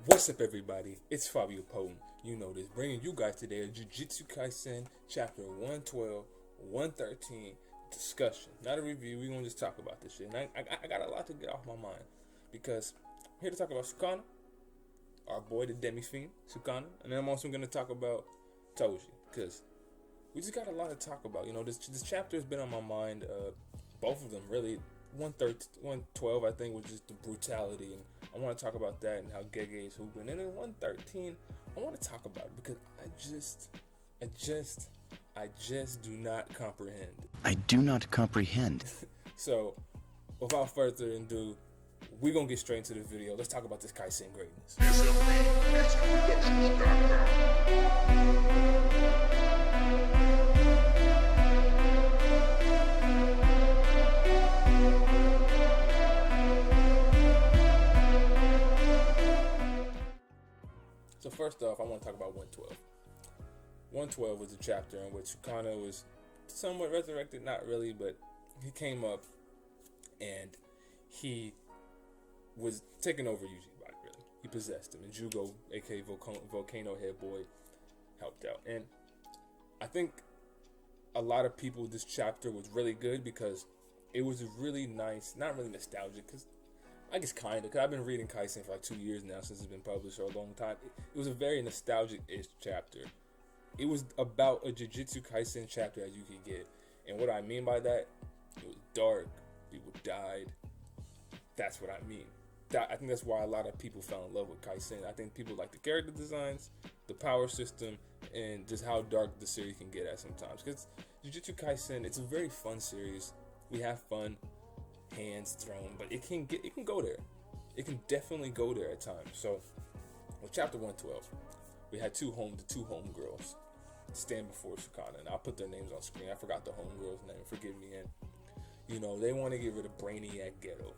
What's up, everybody? It's Fabio Potent. You know this. Bringing you guys today a Jujutsu Kaisen Chapter 112, 113 discussion. Not a review. We're going to just talk about this shit. And I got a lot to get off my mind. Because I'm here to talk about Sukana, our boy, the Demi-Fiend, Sukana. And then I'm also going to talk about Toji. Because we just got a lot to talk about. You know, this chapter has been on my mind. Both of them, really. 112, I think, was just the brutality, and I want to talk about that and how Gege is hooping. And then 113, I want to talk about it because I just do not comprehend. I do not comprehend. So, without further ado, we're gonna get straight into the video. Let's talk about this Kaisen greatness. So first off, I want to talk about 112. 112 was a chapter in which Sukana was somewhat resurrected, not really, but he came up and he was taking over Yuji's body, really. He possessed him, and Jugo, aka Volcano Head Boy, helped out. And I think a lot of people, this chapter was really good because it was really nice, not really nostalgic, because I guess kind of, because I've been reading Kaisen for like 2 years now since it's been published for a long time. It was a very nostalgic-ish chapter. It was about a Jujutsu Kaisen chapter as you could get. And what I mean by that, it was dark, people died. That's what I mean. I think that's why a lot of people fell in love with Kaisen. I think people like the character designs, the power system, and just how dark the series can get at sometimes. Because Jujutsu Kaisen, it's a very fun series. We have fun. Hands thrown, but it can go there. It can definitely go there at times. So with chapter 112, we had two homegirls stand before Sukana, and I'll put their names on screen. I forgot the homegirl's name, forgive me. And you know, they want to get rid of Brainiac Ghetto,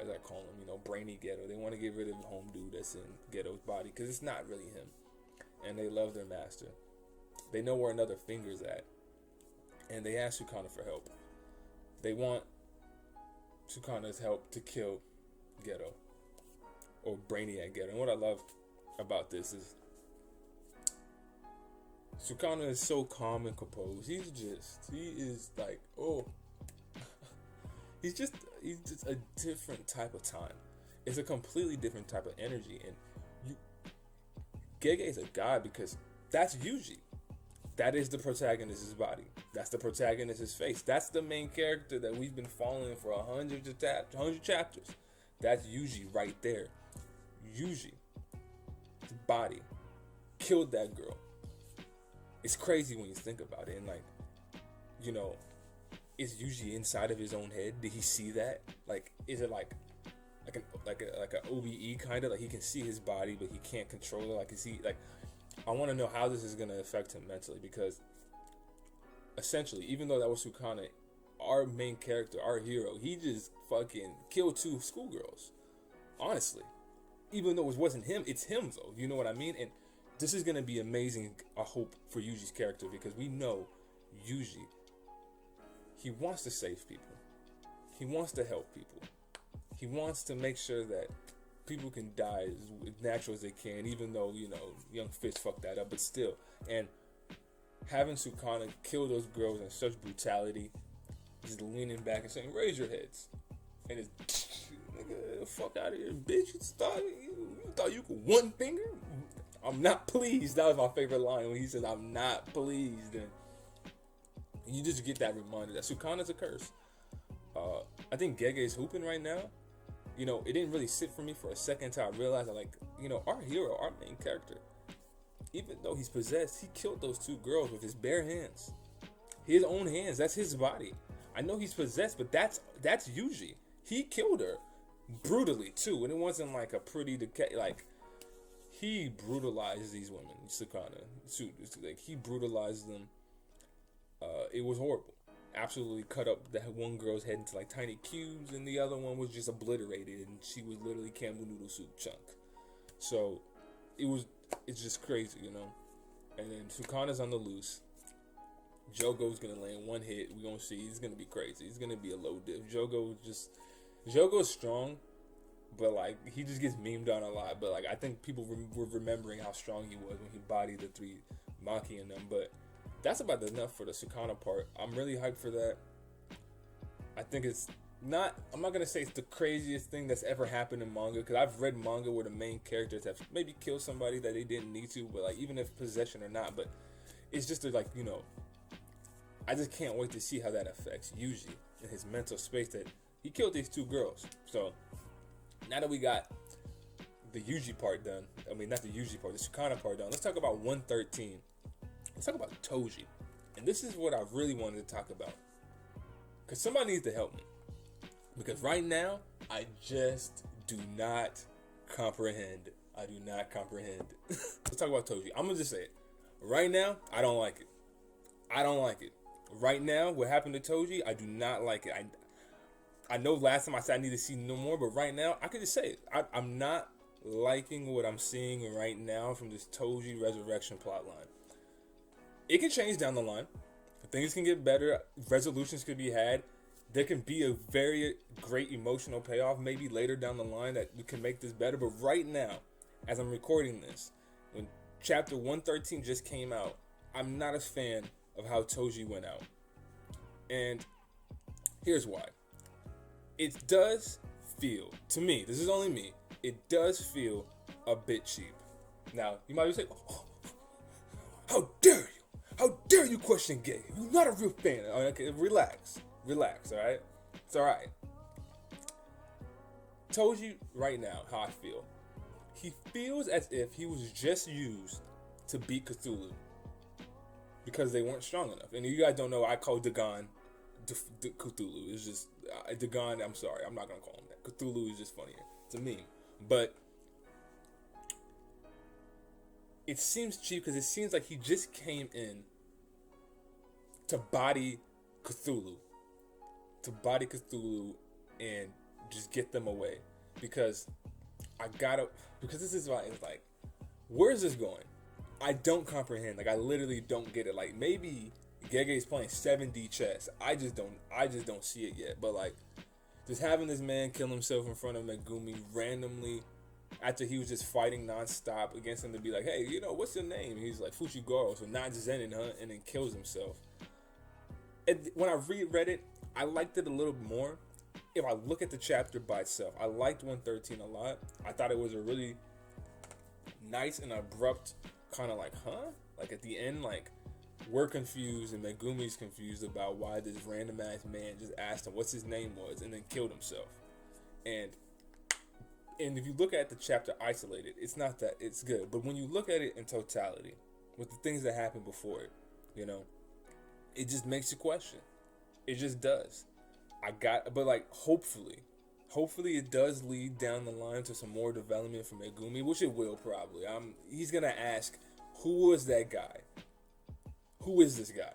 as I call him, you know, Brainy Ghetto. They want to get rid of the home dude that's in Ghetto's body because it's not really him, and they love their master. They know where another finger's at, and they ask Sukana for help. They want Sukana's help to kill Ghetto, or Brainiac Ghetto. And what I love about this is Sukana is so calm and composed. He is like, he's just a different type of time. It's a completely different type of energy. And Gege is a god because that's Yuji. That is the protagonist's body. That's the protagonist's face. That's the main character that we've been following for 100 chapters. That's Yuji right there. Yuji's body killed that girl. It's crazy when you think about it. And like, you know, is Yuji inside of his own head? Did he see that? Like, is it like an OBE kind of, like he can see his body but he can't control it? Like, is he like? I want to know how this is going to affect him mentally, because essentially, even though that was Sukana, our main character, our hero, he just fucking killed two schoolgirls. Honestly. Even though it wasn't him, it's him though. You know what I mean? And this is going to be amazing, I hope, for Yuji's character, because we know Yuji, he wants to save people. He wants to help people. He wants to make sure that people can die as natural as they can, even though, you know, Young Fish fucked that up, but still. And having Sukana kill those girls in such brutality, just leaning back and saying, "Raise your heads," and it's, nigga, fuck out of here, bitch! You thought you could one finger? I'm not pleased. That was my favorite line when he said, "I'm not pleased," and you just get that reminder that Sukana's a curse. I think Gege is hooping right now. You know, it didn't really sit for me for a second until I realized that, like, you know, our hero, our main character, even though he's possessed, he killed those two girls with his bare hands. His own hands. That's his body. I know he's possessed, but that's Yuji. He killed her brutally too, and it wasn't like a pretty decay. Like, he brutalized these women, Sukana. Like, he brutalized them. It was horrible. Absolutely cut up that one girl's head into like tiny cubes, and the other one was just obliterated, and she was literally Campbell noodle soup chunk. So it's just crazy, you know. And then Sukana's on the loose. Jogo's gonna land one hit. We're gonna see. He's gonna be crazy. He's gonna be a low diff. Jogo's strong, but like he just gets memed on a lot. But like I think people were remembering how strong he was when he bodied the 3 Maki in them. But that's about enough for the Sukana part. I'm really hyped for that. I think it's not. I'm not gonna say it's the craziest thing that's ever happened in manga, because I've read manga where the main characters have maybe killed somebody that they didn't need to, but like even if possession or not, but it's just like, you know, I just can't wait to see how that affects Yuji in his mental space that he killed these 2 girls. So now that we got the Yuji part done, I mean not the Yuji part, the Sukana part done, let's talk about 113. Let's talk about Toji. And this is what I really wanted to talk about, because somebody needs to help me. Because right now, I just do not comprehend. I do not comprehend. Let's talk about Toji. I'm going to just say it. Right now, I don't like it. I don't like it. Right now, what happened to Toji, I do not like it. I know last time I said I need to see no more, but right now, I could just say it. I'm not liking what I'm seeing right now from this Toji resurrection plotline. It can change down the line. Things can get better. Resolutions could be had. There can be a very great emotional payoff maybe later down the line that we can make this better. But right now, as I'm recording this, when chapter 113 just came out, I'm not a fan of how Toji went out. And here's why. It does feel, to me, this is only me, it does feel a bit cheap. Now, you might be saying, oh, how dare you? How dare you question gay? You're not a real fan. Okay, relax, all right? It's all right. Toji right now how I feel. He feels as if he was just used to beat Cthulhu because they weren't strong enough. And if you guys don't know, I call Dagon Cthulhu. It's just Dagon. I'm sorry, I'm not gonna call him that. Cthulhu is just funnier. It's a meme, but it seems cheap because it seems like he just came in to body Cthulhu. And just get them away. Because this is why it's like, where's this going? I don't comprehend. Like, I literally don't get it. Like, maybe Gege's playing 7D chess. I just don't see it yet. But like, just having this man kill himself in front of Megumi randomly after he was just fighting nonstop against him to be like, hey, you know, what's your name? And he's like, Fushiguro, so not Zenin, huh? And then kills himself. And when I reread it, I liked it a little more. If I look at the chapter by itself, I liked 113 a lot. I thought it was a really nice and abrupt kind of like, huh? Like at the end, like, we're confused and Megumi's confused about why this random ass man just asked him what's his name was and then killed himself. And if you look at the chapter isolated, it's not that it's good. But when you look at it in totality, with the things that happened before it, you know, it just makes you question. It just does. But like, hopefully it does lead down the line to some more development from Megumi, which it will probably. He's gonna ask, who was that guy? Who is this guy?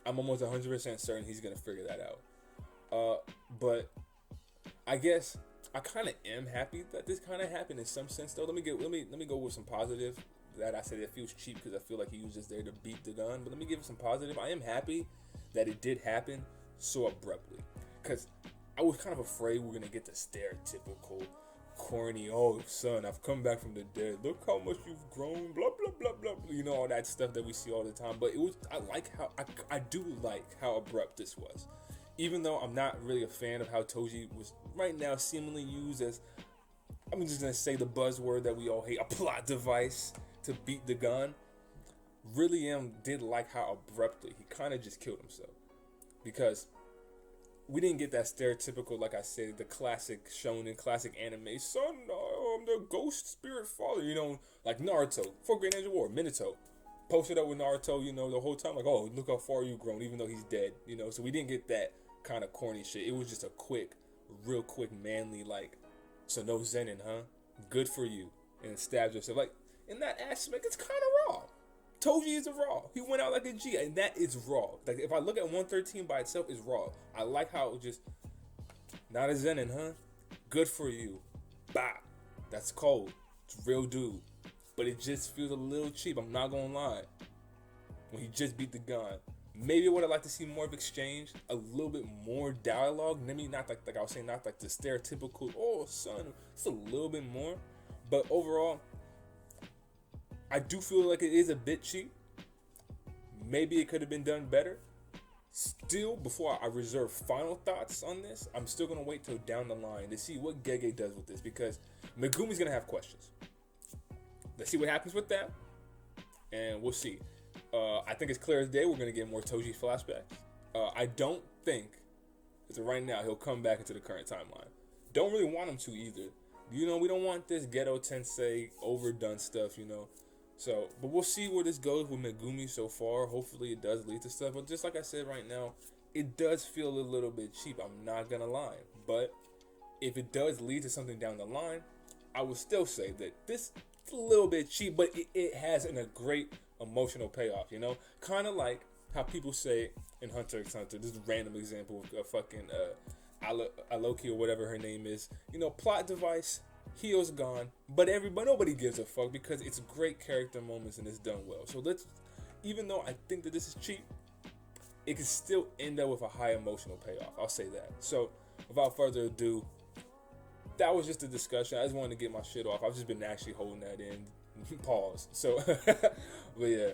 I'm almost 100% certain he's gonna figure that out. But I guess I kind of am happy that this kind of happened in some sense, though. Let me go with some positive. That I said it feels cheap because I feel like he was just there to beat the gun. But let me give it some positive. I am happy that it did happen so abruptly, because I was kind of afraid we were gonna get the stereotypical, corny, oh son, I've come back from the dead. Look how much you've grown. Blah blah blah blah. You know, all that stuff that we see all the time. But I do like how abrupt this was. Even though I'm not really a fan of how Toji was right now seemingly used as, I'm just gonna say the buzzword that we all hate, a plot device to beat the gun. Really did like how abruptly he kind of just killed himself, because we didn't get that stereotypical, like I said, the classic shonen, classic anime, son, I'm the ghost spirit father, you know, like Naruto, for Great Ninja War, Minato, posted up with Naruto, you know, the whole time, like, oh, look how far you've grown, even though he's dead, you know, so we didn't get that kind of corny shit. It was just a real quick, manly, like, so no Zenin, huh? Good for you. And stabs yourself. Like, in that aspect, it's kind of raw. Toji is raw. He went out like a G, and that is raw. Like, if I look at 113 by itself, it's raw. I like how it just, not a Zenin, huh? Good for you. Bah. That's cold. It's real dude. But it just feels a little cheap. I'm not gonna lie. When he just beat the gun. Maybe would have liked to see more of exchange, a little bit more dialogue. Maybe not like I was saying, not like the stereotypical, oh son, it's a little bit more. But overall, I do feel like it is a bit cheap. Maybe it could have been done better. Still, before I reserve final thoughts on this, I'm still going to wait till down the line to see what Gege does with this, because Megumi's going to have questions. Let's see what happens with that, and we'll see. I think it's clear as day we're going to get more Toji flashbacks. I don't think, as of right now, he'll come back into the current timeline. Don't really want him to either. You know, we don't want this Ghetto Tensei overdone stuff, you know. So, but we'll see where this goes with Megumi so far. Hopefully it does lead to stuff. But just like I said right now, it does feel a little bit cheap. I'm not going to lie. But if it does lead to something down the line, I would still say that this is a little bit cheap, but it has a great emotional payoff, you know? Kind of like how people say in Hunter x Hunter, this is a random example of fucking Aloki or whatever her name is, you know, plot device, hero's gone, but nobody gives a fuck because it's great character moments and it's done well. So even though I think that this is cheap, it can still end up with a high emotional payoff. I'll say that. So without further ado, that was just a discussion. I just wanted to get my shit off. I've just been actually holding that in. Pause. So, but yeah,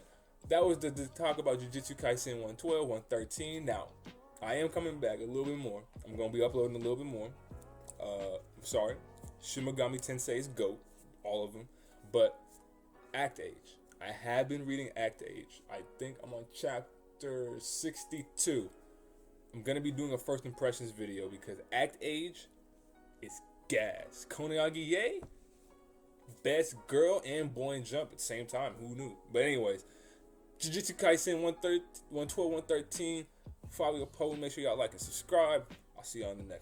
that was the talk about Jujutsu Kaisen 112, 113. Now, I am coming back a little bit more. I'm going to be uploading a little bit more. I'm sorry. Shin Megami Tensei's GOAT. All of them. But Act Age. I have been reading Act Age. I think I'm on chapter 62. I'm going to be doing a first impressions video because Act Age is gas. Konoyagi Yay? Best girl and boy in Jump at the same time. Who knew? But anyways, Jujutsu Kaisen 112, 113. Follow your post. Make sure y'all like and subscribe. I'll see you on the next.